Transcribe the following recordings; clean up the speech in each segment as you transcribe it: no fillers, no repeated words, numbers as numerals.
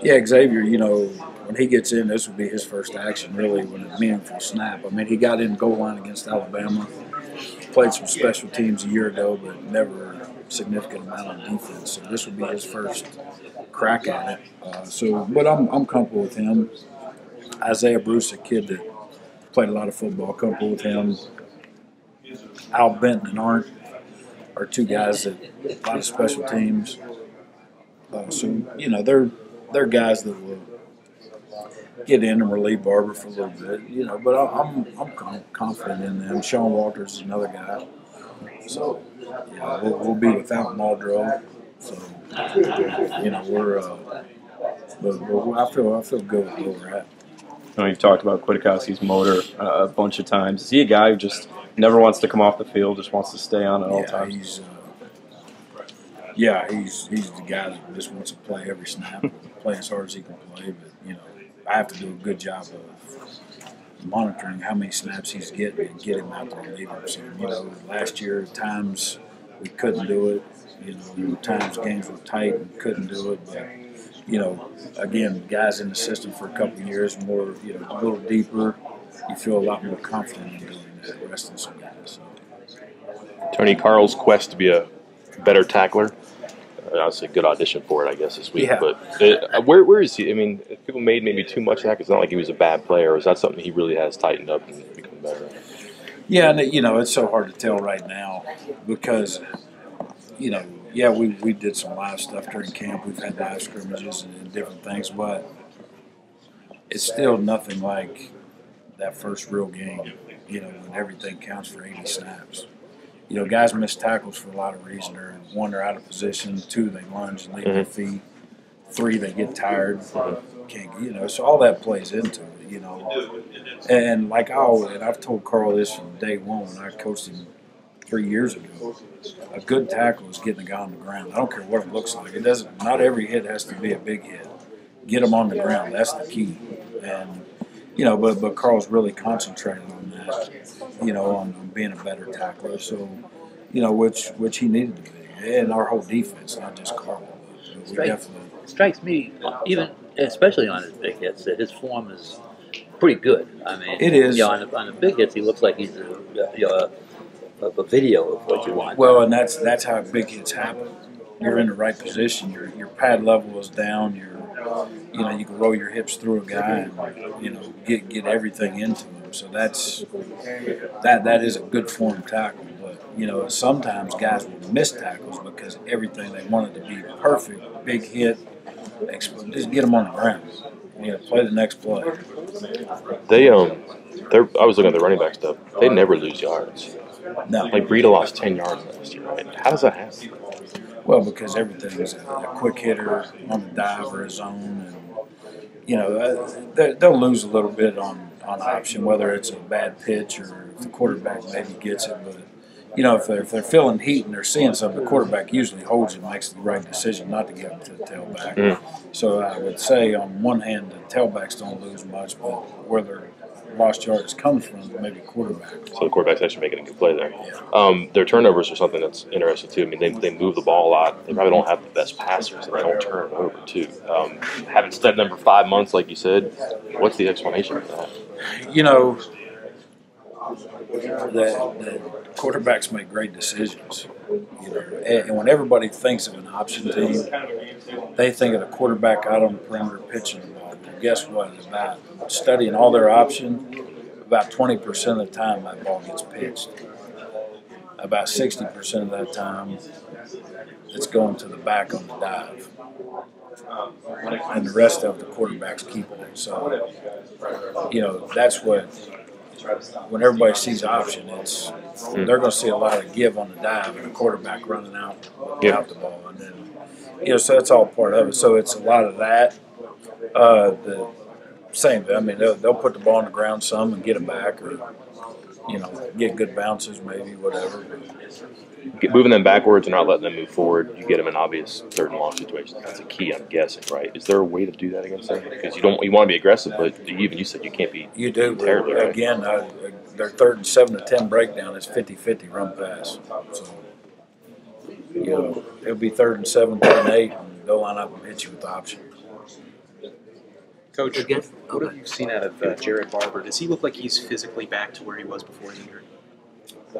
Yeah, Xavier, when he gets in, this will be his first action, really, when a meaningful snap. I mean, he got in goal line against Alabama, played some special teams a year ago, but never a significant amount on defense. So this will be his first crack at it. But I'm comfortable with him. Isaiah Bruce, a kid that played a lot of football, comfortable with him. Al Benton and Arndt are two guys that a lot of special teams. They're guys that will get in and relieve Barber for a little bit, But I'm confident in them. Sean Walters is another guy, so yeah, we'll be without Muldrow. So we're but I feel good with where we're at. I know you've talked about Kwiatkowski's motor a bunch of times. Is he a guy who just never wants to come off the field, just wants to stay on at all times? He's the guy that just wants to play every snap, play as hard as he can play. But I have to do a good job of monitoring how many snaps he's getting and get him out there and leave him. So last year at times we couldn't do it. There were times games were tight and couldn't do it. But again, guys in the system for a couple of years, more a little deeper, you feel a lot more confident in doing that, resting some guys. So. Tony, Carl's quest to be a better tackler. Obviously, a good audition for it, I guess, this week. Yeah. But where is he? I mean, people made maybe too much of that because it's not like he was a bad player. Or is that something he really has tightened up and become better? Yeah, and it's so hard to tell right now because, we did some live stuff during camp. We've had live scrimmages and different things, but it's still nothing like that first real game, when everything counts for 80 snaps. Guys miss tackles for a lot of reasons. One, they're out of position. Two, they lunge and leave their feet. Three, they get tired. Can't, so all that plays into it, And I've told Carl this from day one when I coached him 3 years ago. A good tackle is getting a guy on the ground. I don't care what it looks like. It doesn't. Not every hit has to be a big hit. Get them on the ground. That's the key. And but Carl's really concentrated on that. On being a better tackler. So, which he needed to be, and our whole defense, not just Carl. Strikes me, even especially on his big hits, that his form is pretty good. I mean, it is. On the big hits, he looks like he's a video of what you want. Well, and that's how big hits happen. You're in the right position. Your pad level is down. You can roll your hips through a guy and get everything into him. So that is a good form tackle. But sometimes guys will miss tackles because everything they wanted to be perfect, big hit, just get them on the ground. Play the next play. I was looking at the running back stuff. They never lose yards. No. Like Breida lost 10 yards last year, right? How does that happen? Well, because everything is a quick hitter on the dive or a zone, and they'll lose a little bit on option, whether it's a bad pitch or if the quarterback maybe gets it. But if they're feeling heat and they're seeing something, the quarterback usually holds it and makes the right decision not to give it to the tailback. So I would say on one hand the tailbacks don't lose much, but where their lost yards comes from, maybe quarterback. So the quarterback's actually making a good play there. Yeah. Their turnovers are something that's interesting too. I mean, they move the ball a lot. They probably don't have the best passers, and they don't turn it over too. Having studied them for 5 months, like you said, what's the explanation for that? The quarterbacks make great decisions. And when everybody thinks of an option team, they think of the quarterback out on the perimeter pitching the ball. Well, guess what? About studying all their options, about 20% of the time that ball gets pitched. About 60% of that time, it's going to the back on the dive. And the rest of the quarterbacks keep it. So, that's what, when everybody sees option, they're going to see a lot of give on the dive and the quarterback running out without the ball. And then, so that's all part of it. So it's a lot of that. The same, I mean, they'll put the ball on the ground some and get it back or, get good bounces maybe, whatever. Moving them backwards and not letting them move forward, you get them in obvious third and long situations. That's a key, I'm guessing, right? Is there a way to do that against them? Because you want to be aggressive, but you said you can't be. You do. Terribly, right? Again, their third and 7 to 10 breakdown is 50-50 run pass. So, it'll be third and 7, third and 8, and they'll line up and hit you with the option. Coach, Again? what have Okay. you seen out of Jared Barber? Does he look like he's physically back to where he was before his injury?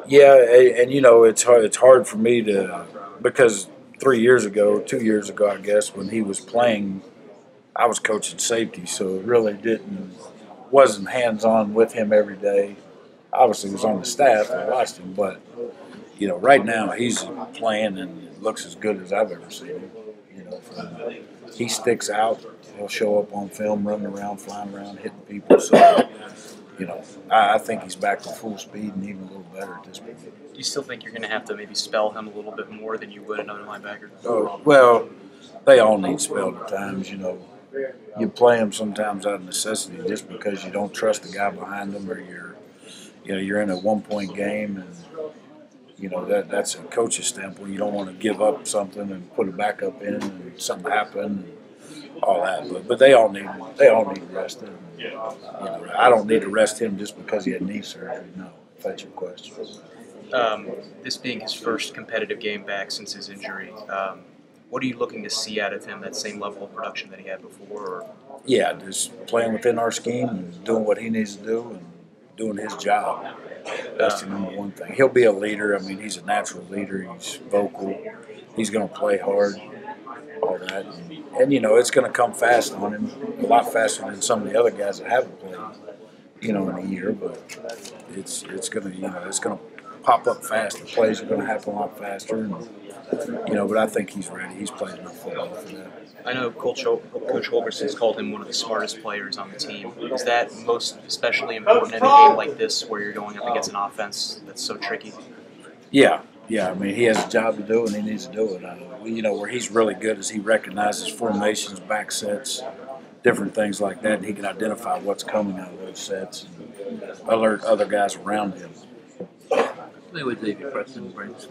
Yeah, and you know it's hard. It's hard for me to because 3 years ago, 2 years ago, I guess, when he was playing, I was coaching safety, so it really wasn't hands on with him every day. Obviously, was on the staff and watched him, but you know, right now he's playing and it looks as good as I've ever seen him. You know, he sticks out. He'll show up on film, running around, flying around, hitting people. So, you know, I think he's back to full speed and even a little better at this point. Do you still think you're going to have to maybe spell him a little bit more than you would another linebacker? Oh, well, they all need spell at times. You know, you play them sometimes out of necessity just because you don't trust the guy behind them, or you're in a 1 point game, and you know that's a coach's standpoint. You don't want to give up something and put a backup in, and something happen, and all that. But they all need rested. You know, I don't need to rest him just because he had knee surgery. No, if that's your question. This being his first competitive game back since his injury, what are you looking to see out of him? That same level of production that he had before? Or? Yeah, just playing within our scheme and doing what he needs to do and doing his job. That's the number one thing. He'll be a leader. I mean, he's a natural leader. He's vocal. He's going to play hard, all that. And you know, it's going to come fast on him, a lot faster than some of the other guys that haven't played, you know, in a year. But it's going to, you know, it's going to pop up fast. The plays are going to happen a lot faster. And, you know, but I think he's ready. He's played enough football for that. I know Coach Holgerson's called him one of the smartest players on the team. Is that most especially important in a game like this where you're going up against an offense that's so tricky? Yeah. I mean, he has a job to do, and he needs to do it. You know, where he's really good is he recognizes formations, back sets, different things like that, and he can identify what's coming out of those sets and alert other guys around him. Maybe what David Preston brings.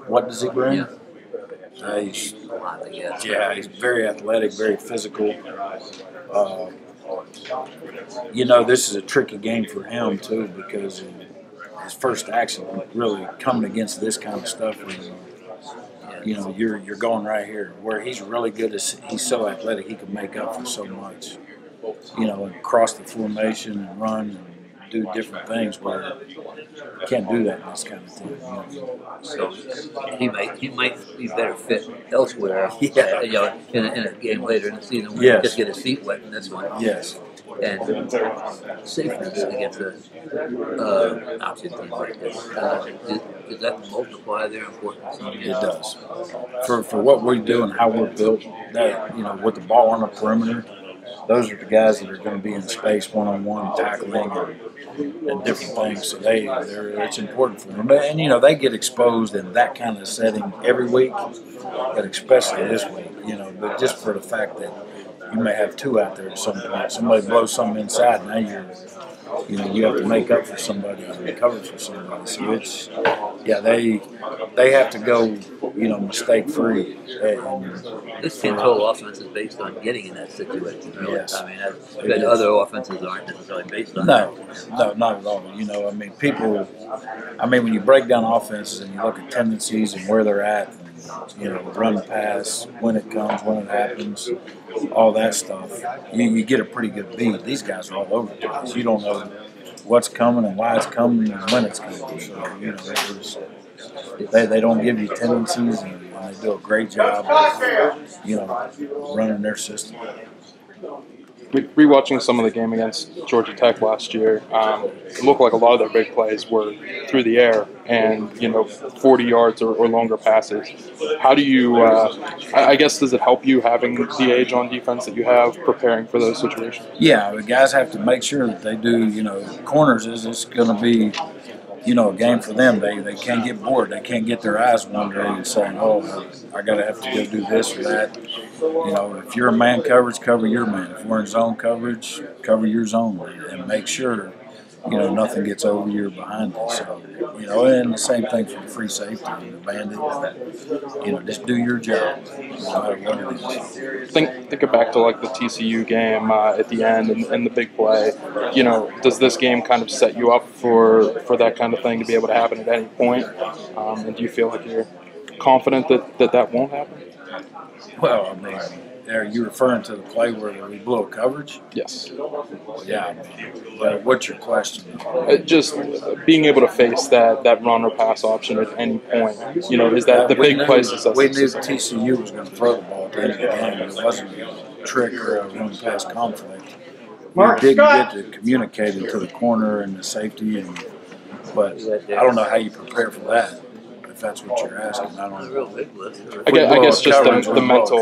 What does he bring? Yeah. He's A lot, I guess. Yeah, he's very athletic, very physical. You know, this is a tricky game for him too because his first action really coming against this kind of stuff. You know, you're going right here where he's really good. He's so athletic, he can make up for so much. You know, and cross the formation and run and do different things where you can't do that in this kind of thing. You know? So he might be better fit elsewhere. Yeah. You know, in a game later in the season when Yes. he just get his feet wet in this one. Yes. And safety against a option team like this. Does that multiply their importance? It does. For what we do and how we're built, that, you know, with the ball on the perimeter, those are the guys that are going to be in space one-on-one tackling and different things. So it's important for them. And, you know, they get exposed in that kind of setting every week, but especially this week, you know, but just for the fact that you may have two out there at some point. Somebody blows something inside, now you have to make up for somebody and cover for somebody. So it's, yeah, they have to go, you know, mistake free. This team's whole offense is based on getting in that situation. Really. Yes. I mean, but other offenses aren't necessarily based on No, that. not at all. You know, I mean, when you break down offenses and you look at tendencies and where they're at, and, you know, run, pass, when it comes, when it happens, all that stuff, you get a pretty good beat. These guys are all over the place. You don't know what's coming and why it's coming and when it's coming. So, you know, they don't give you tendencies, and they do a great job of, you know, running their system. Rewatching some of the game against Georgia Tech last year, it looked like a lot of their big plays were through the air and, you know, 40 yards or longer passes. How do you, I guess, does it help you having the age on defense that you have preparing for those situations? Yeah, the guys have to make sure that they do, you know, corners it's going to be, you know, a game for them. They can't get bored. They can't get their eyes wandering and saying, oh, I got to have to go do this or that. You know, if you're in man coverage, cover your man. If we're in zone coverage, cover your zone and make sure, you know, nothing gets over you or behind you. So, you know, and the same thing for the free safety and the bandit. You know, just do your job, no matter what it is. Think back to like the TCU game at the end and the big play. You know, does this game kind of set you up for that kind of thing to be able to happen at any point? And do you feel like you're confident that won't happen? Well, I mean, Are you referring to the play where we blew a coverage? Yes. Yeah. What's your question? Just being able to face that run or pass option at any point. You know, is that the big play success? We knew TCU was going to throw the ball at the end of the game. It wasn't a trick or a run pass conflict. We didn't get to communicate it to the corner and the safety, but I don't know how you prepare for that. If that's what you're asking, I don't know. A real big list. I guess just the mental